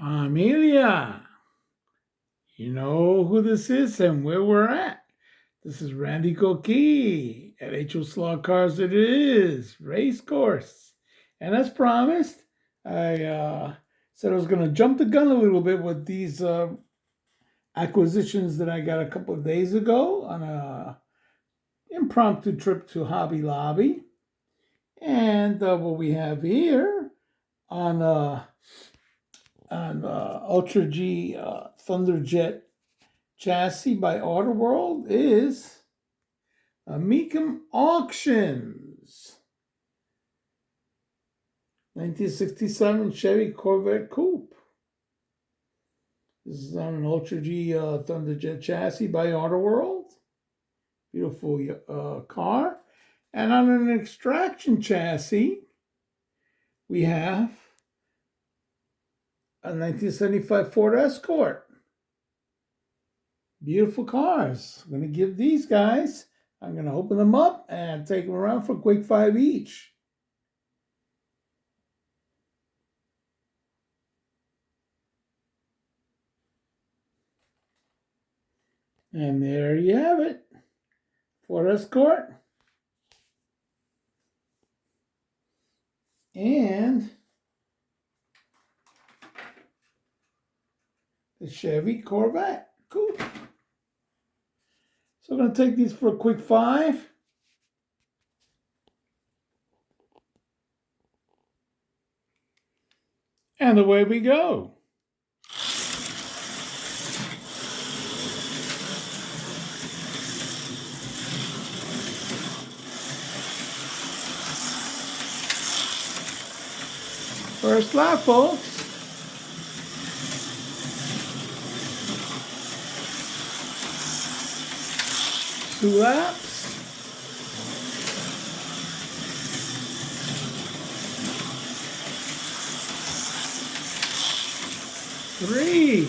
Amelia, you know who this is and where we're at. This is Randy Coqui at HO Slog Cars. It is race course, and as promised, I said I was going to jump the gun a little bit with these acquisitions that I got a couple of days ago on a impromptu trip to Hobby Lobby, and what we have here on Ultra G Thunderjet chassis by Autoworld is Mecum Auctions 1967 Chevy Corvette Coupe. This is on an Ultra G Thunderjet chassis by Autoworld. Beautiful car. And on an Xtraction chassis, we have a 1975 Ford Escort. Beautiful cars. I'm going to give these guys, I'm going to open them up and take them around for a quick 5 each. And there you have it. Ford Escort. And the Chevy Corvette Coupe. So I'm going to take these for a quick 5. And away we go. First lap, folks. Two laps. Three.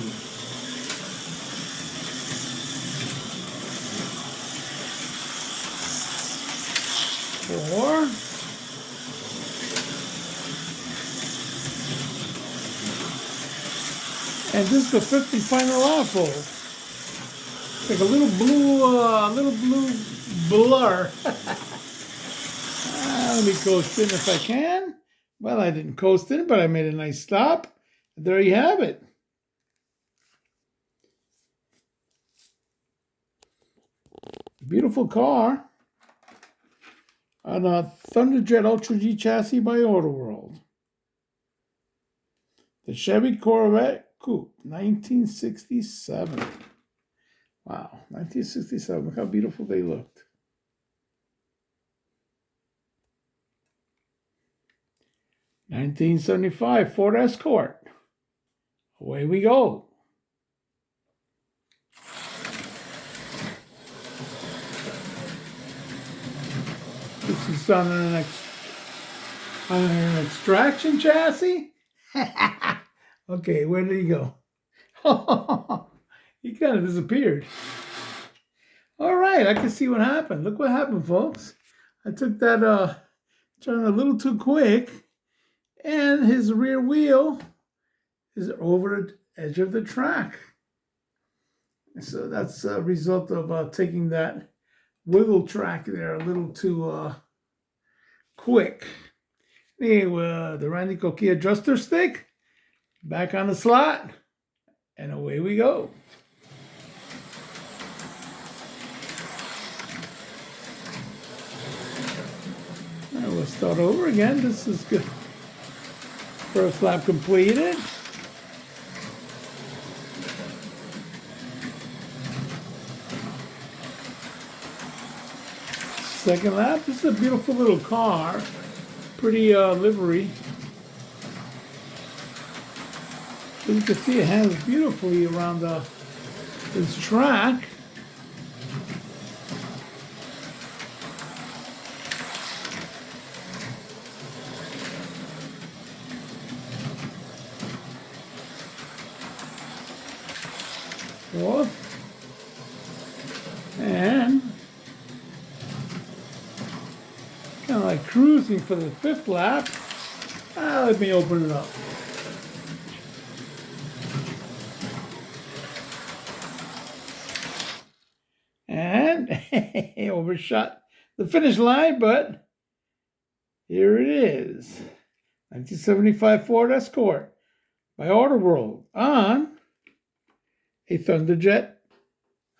Four. And this is the 50 final lap, folks. Like a little blue blur. Let me coast in if I can. Well, I didn't coast in, but I made a nice stop. There you have it. Beautiful car on a Thunderjet Ultra G chassis by Autoworld. The Chevy Corvette Coupe, 1967. Wow, 1967. Look how beautiful they looked. (1975) Ford Escort. Away we go. This is on an Xtraction chassis. Okay, where did he go? He kind of disappeared. All right, I can see what happened. Look what happened, folks. I took that turn a little too quick, and his rear wheel is over the edge of the track. So that's a result of taking that wiggle track there a little too quick. Anyway, the Randy Coqui adjuster stick back on the slot, and away we go. And we'll start over again. This is good. First lap completed. Second lap. This is a beautiful little car. Pretty livery. As you can see, it hangs beautifully around this track. Fourth. And kind of like cruising for the 5th lap. Let me open it up. Overshot the finish line, but here it is. 1975 Ford Escort by Autoworld on a Thunderjet,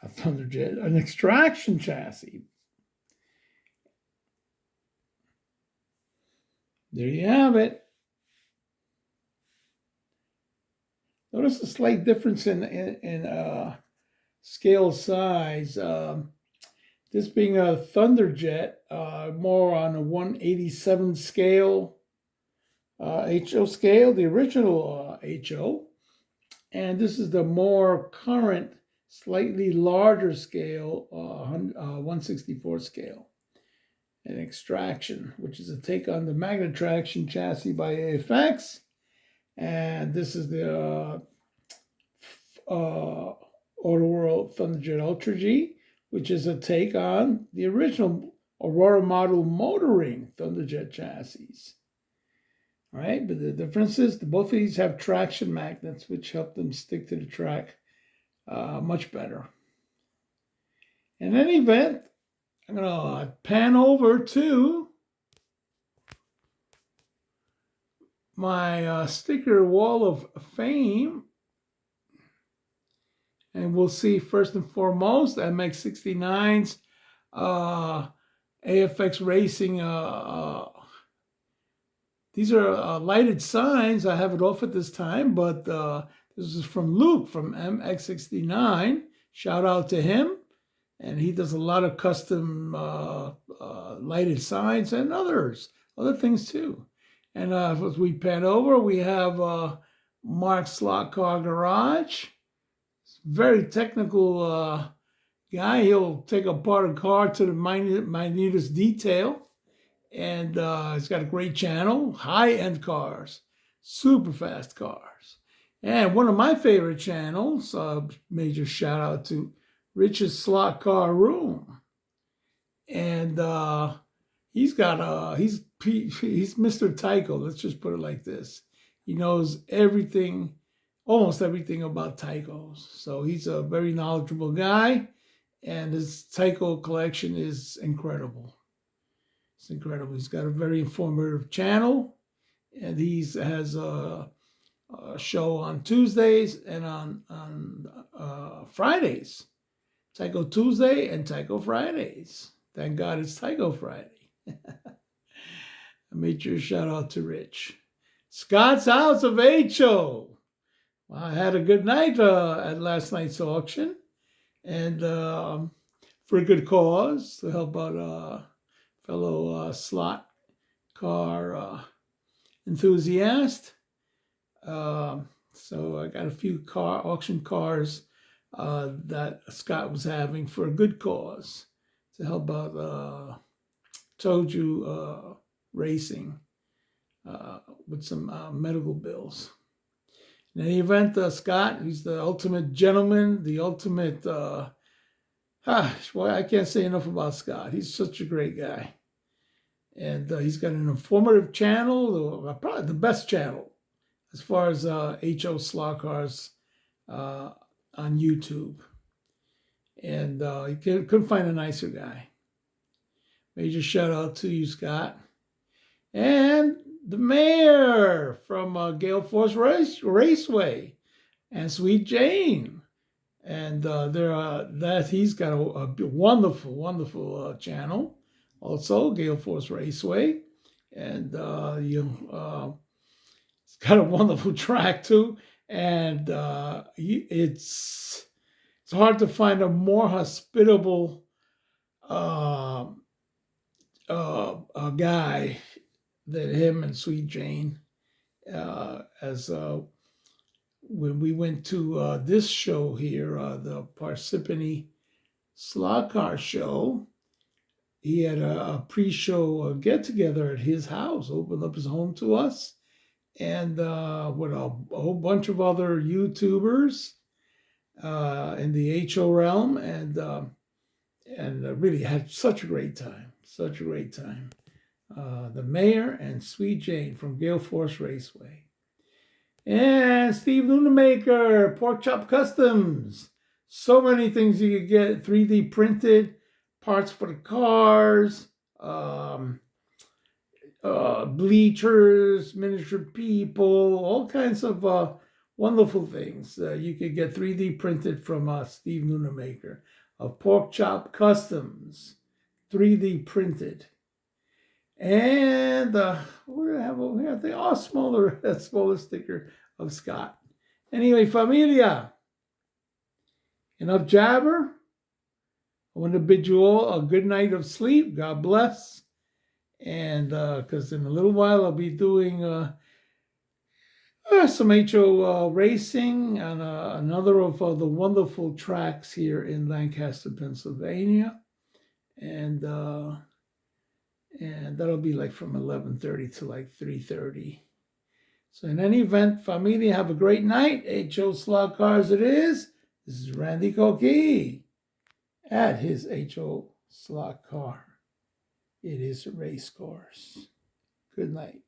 an Xtraction chassis. There you have it. Notice a slight difference in scale size. This being a Thunderjet, more on a 187 scale, HO scale, the original HO. And this is the more current, slightly larger scale, 164 scale. An Xtraction, which is a take on the Magnetraction chassis by AFX. And this is the Autoworld Thunderjet Ultra G, which is a take on the original Aurora model motoring Thunderjet chassis. All right, but the difference is both of these have traction magnets, which help them stick to the track much better. In any event, I'm going to pan over to my sticker wall of fame. And we'll see first and foremost MX-69's AFX Racing. These are lighted signs. I have it off at this time, but this is from Luke from MX-69. Shout out to him. And he does a lot of custom lighted signs and other things too. And as we pan over, we have Mark's Slot Car Garage. Very technical guy. He'll take apart a car to the minutest detail. And he's got a great channel. High-end cars. Super fast cars. And one of my favorite channels, major shout out to Rich's Slot Car Room. And he's Mr. Tycho, let's just put it like this. He knows everything, almost everything about Tychos. So he's a very knowledgeable guy, and his Tycho collection is incredible. It's incredible. He's got a very informative channel, and he has a show on Tuesdays and on Fridays. Tycho Tuesday and Tycho Fridays. Thank God it's Tycho Friday. I made sure to shout out to Rich. Scott's House of HO. Well, I had a good night at last night's auction. And for a good cause, to help out fellow slot car enthusiast. So I got a few auction cars that Scott was having for a good cause to help out Toju Racing with some medical bills. In any event, Scott, he's the ultimate gentleman, the ultimate, well, I can't say enough about Scott. He's such a great guy. And he's got an informative channel, probably the best channel as far as HO slot cars on YouTube. And you couldn't find a nicer guy. Major shout out to you, Scott. And the mayor from Gale Force Raceway and Sweet Jane. And he's got a wonderful, wonderful channel. Also, Gale Force Raceway. And it's got a wonderful track too. And it's hard to find a more hospitable guy than him and Sweet Jane. When we went to this show here, the Parsippany Slot Car Show, he had a pre-show get-together at his house, opened up his home to us, and with a whole bunch of other YouTubers in the HO realm, and really had such a great time, the mayor and Sweet Jane from Gale Force Raceway. And Steve Lunamaker, Pork Chop Customs. So many things you could get 3D printed parts for the cars, bleachers, miniature people, all kinds of wonderful things. You could get 3D printed from Steve Noonamaker of Pork Chop Customs, 3D printed. And what do I have over here? They are smaller, a smaller sticker of Scott. Anyway, familia, enough jabber. I want to bid you all a good night of sleep. God bless. And because in a little while I'll be doing some HO racing on another of the wonderful tracks here in Lancaster, Pennsylvania. And that'll be like from 11:30 to like 3:30. So in any event, familia, have a great night. HO Slot Cars it is. This is Randy Koki at his HO Slot Car. It is a race course. Good night.